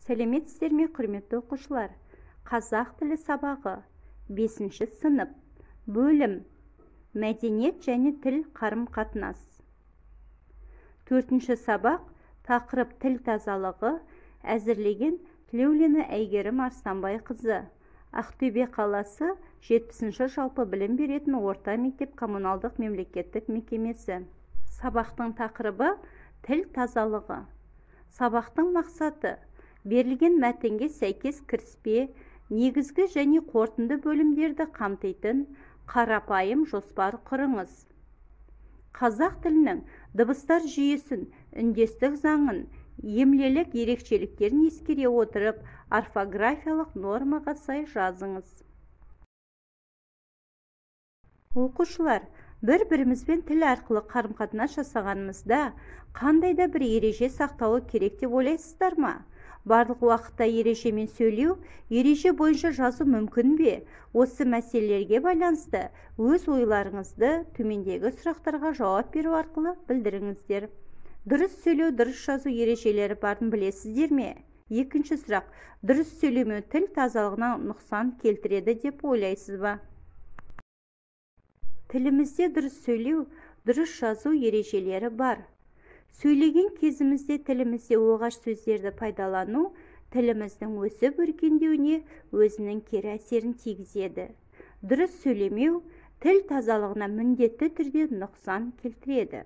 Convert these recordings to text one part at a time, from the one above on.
Сәлеметсіздер ме, құрметті оқушылар? Қазақ тілі сабағы 5-ші сынып. Бөлім мәдениет және тіл қарым-қатынас. 4-ші сабақ тақырып тіл тазалығы. Әзірлеген Тілеулина Әйгерім Арыстанбайқызы. Ақтөбе қаласы 70-ші жалпы білім беретін орта мектеп коммуналдық мемлекеттік мекемесі. Сабақтың тақырыбы тіл тазалығы. Сабақтың мақсаты: берілген мәтінге сәйкес кіріспе, негізгі және қорытынды бөлімдерді қамтитын қарапайым жоспар құрыңыз. Қазақ тілінің дыбыстар жүйесін, үндестік заңын, емлелік ерекшеліктерін ескере отырып, орфографиялық нормаға сай жазыңыз. Оқушылар, бір-бірімізбен тіл арқылы қарым-қатынас жасағанымызда қандай да бір ереже сақталу керек деп ойлайсыздар ма? Барлық уақытта ережемен сөйлеу, ереже бойынша жазу мүмкін бе? Осы мәселелерге байланысты өз ойларыңызды төмендегі сұрақтарға жауап беру арқылы білдіріңіздер. Дұрыс сөйлеу, дұрыс жазу ережелері барын білесіздер ме? Екінші сұрақ: дұрыс сөйлемеу тіл тазалығына нұқсан келтіреді деп ойлайсыз ба? Тілімізде дұрыс сөйлеу, дұрыс жазу ережелері бар. Сөйлеген кезімізде тілімізде оғаш сөздерді пайдалану тіліміздің өсіп-өркендеуіне өзінің кері әсерін тигізеді. Дұрыс сөйлемеу тіл тазалығына міндетті түрде нұқсан келтіреді.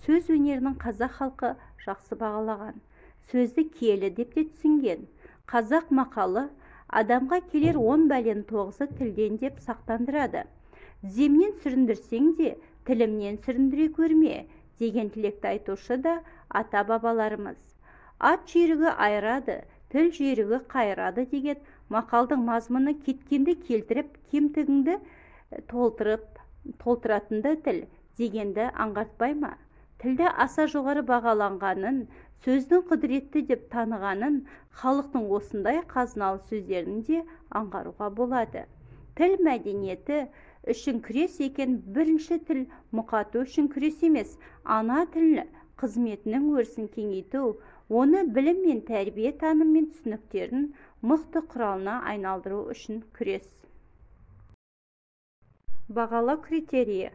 Сөз өнерінің қазақ халқы жақсы бағалаған, сөзді киелі деп те түсінген. Қазақ мақалы: адамға келер 10 бәлен 9-ы тілден деп сақтандырады. Тіземнен сүріндірсең де, тілімнен сүріндіре көрме деген тілекті айтушы да ата-бабаларымыз. Ат жүйрігі айырады, тіл жүйрігі қайырады деген мақалдың мазмұны кеткенді келтіріп, кемтігіңді толтыратынды тіл дегенді аңғартпай ма? Тілді аса жоғары бағаланғанын, сөздің құдіретті деп танығанын халықтың осындай қазыналы сөздерін де аңғаруға болады. Тіл мәдениеті үшін күрес екен. Бірінші тіл мұқату үшін күрес емес, ана тіл қызметінің өрісін кеңейту, оны білім мен тәрбие, таным мен түсініктерін мықты құралына айналдыру үшін күрес. Бағалау критерийі: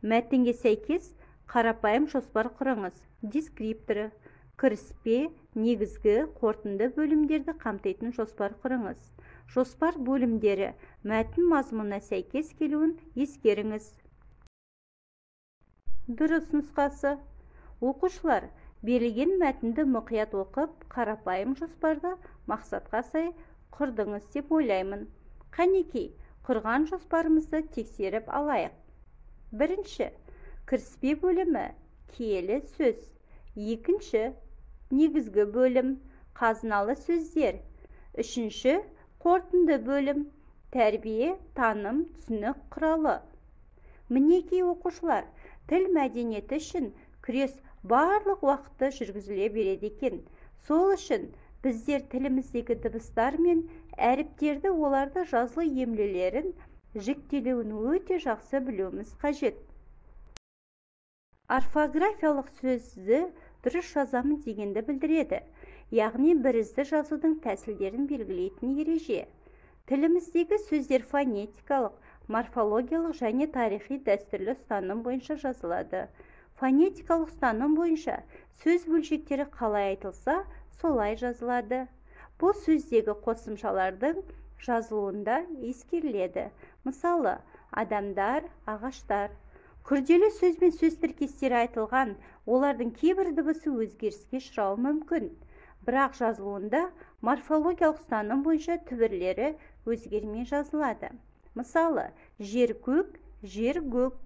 мәтінге сәйкес қарапайым жоспар құрыңыз. Дескрипторы: кіріспе, негізгі, қорытынды бөлімдерді қамтитын жоспар құрыңыз. Жоспар бөлімдері мәтін мазмұнына сәйкес келуін ескеріңіз. Дұрыс нұсқасы: оқушылар, берілген мәтінді мұқият оқып, қарапайым жоспарды мақсатқа сай құрдыңыз деп ойлаймын. Қанекей, құрған жоспарымызды тексеріп алайық. Бірінші: кіріспе бөлімі киелі сөз. Екінші: негізгі бөлім қазыналы сөздер. Үшінші: қорытынды бөлім тәрбие, таным, түсінік құралы. Мінекей оқушылар, тіл мәдениеті үшін күрес барлық уақытта жүргізіле береді екен. Сол үшін біздер тіліміздегі дыбыстар мен әріптерді, оларды жазылу емлелерін, жіктелуін өте жақсы білуіміз қажет. Орфографиялық сөзді дұрыс жазамын дегенді білдіреді, яғни бірізді жазудың тәсілдерін белгілейтін ереже. Тіліміздегі сөздер фонетикалық, морфологиялық және тарихи дәстүрлі ұстаным бойынша жазылады. Фонетикалық ұстаным бойынша сөз бөлшектері қалай айтылса, солай жазылады. Бұл сөздегі қосымшалардың жазылуында ескеріледі. Мысалы, адамдар, ағаштар. Күрделі сөз бен сөз тіркестері айтылған, олардың кейбір дыбысы өзгеріске ұшырауы мүмкін. Бірақ жазылуында морфологиялық ұстаным бойынша түбірлері өзгермей жазылады. Мысалы, жер-көк, жер-көк,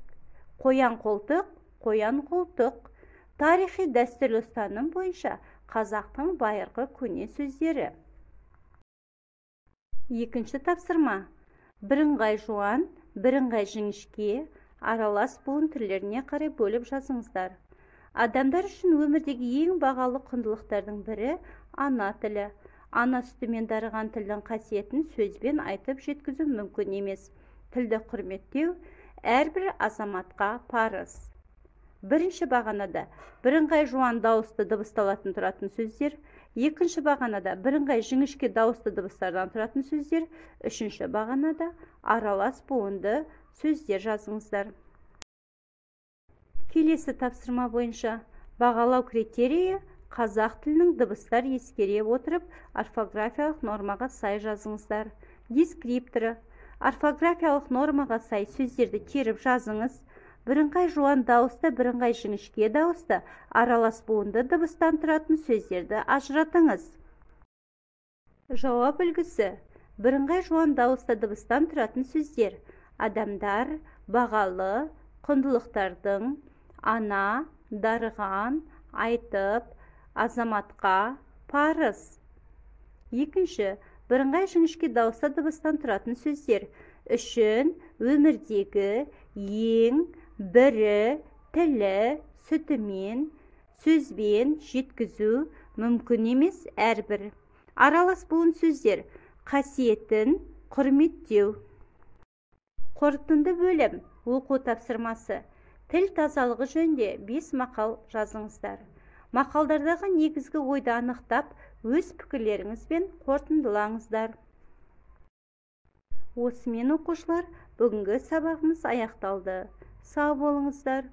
қоян-қолтық, қоян-қолтық. Тарихи дәстүрлі ұстаным бойынша қазақтың байырғы көне сөздері. Екінші тапсырма: бірыңғай жуан, бірыңғай жіңішке, аралас буын түрлеріне қарай бөліп жазыңыздар. Адамдар үшін өмірдегі ең бағалы құндылықтардың бірі ана тілі. Ана сүтімен дарыған тілдің қасиетін сөзбен айтып жеткізу мүмкін емес. Тілді құрметтеу әрбір азаматқа парыз. Бірінші бағанада бірыңғай жуан дауысты дыбысталатын тұратын сөздер, екінші бағанада бірыңғай жіңішке дауысты дыбыстардан тұратын сөздер, үшінші бағанада аралас буынды сөздер жазыңыздар. Келесі тапсырма бойынша бағалау критерийі қазақ тілінің дыбыстар ескере отырып орфографиялық нормаға сай жазыңыздар. Дескрипторы: орфографиялық нормаға сай сөздерді теріп жазыңыз. Бірыңғай жуан дауысты, бірыңғай жіңішке дауысты, аралас буынды дыбыстан тұратын сөздерді ажыратыңыз. Жауап үлгісі: бірыңғай жуан дауысты дыбыстан тұратын сөздер: адамдар, бағалы, құндылықтардың, ана, дарыған, айтып, азаматқа, парыз. Екінші, бірыңғай жіңішке дауысты дыбыстан тұратын сөздер: үшін, өмірдегі, ең, бірі, тілі, сүтімен, сөзбен, жеткізу, мүмкін емес, әрбір. Аралас буын сөздер: қасиетін, құрметтеу. Қорытынды бөлім оқу тапсырмасы: тіл тазалығы жөнінде 5 мақал жазыңыздар. Мақалдардағы негізгі ойды анықтап, өз пікірлеріңізбен қорытындылаңыздар. Осымен оқушылар, бүгінгі сабағымыз аяқталды. Сау болыңыздар.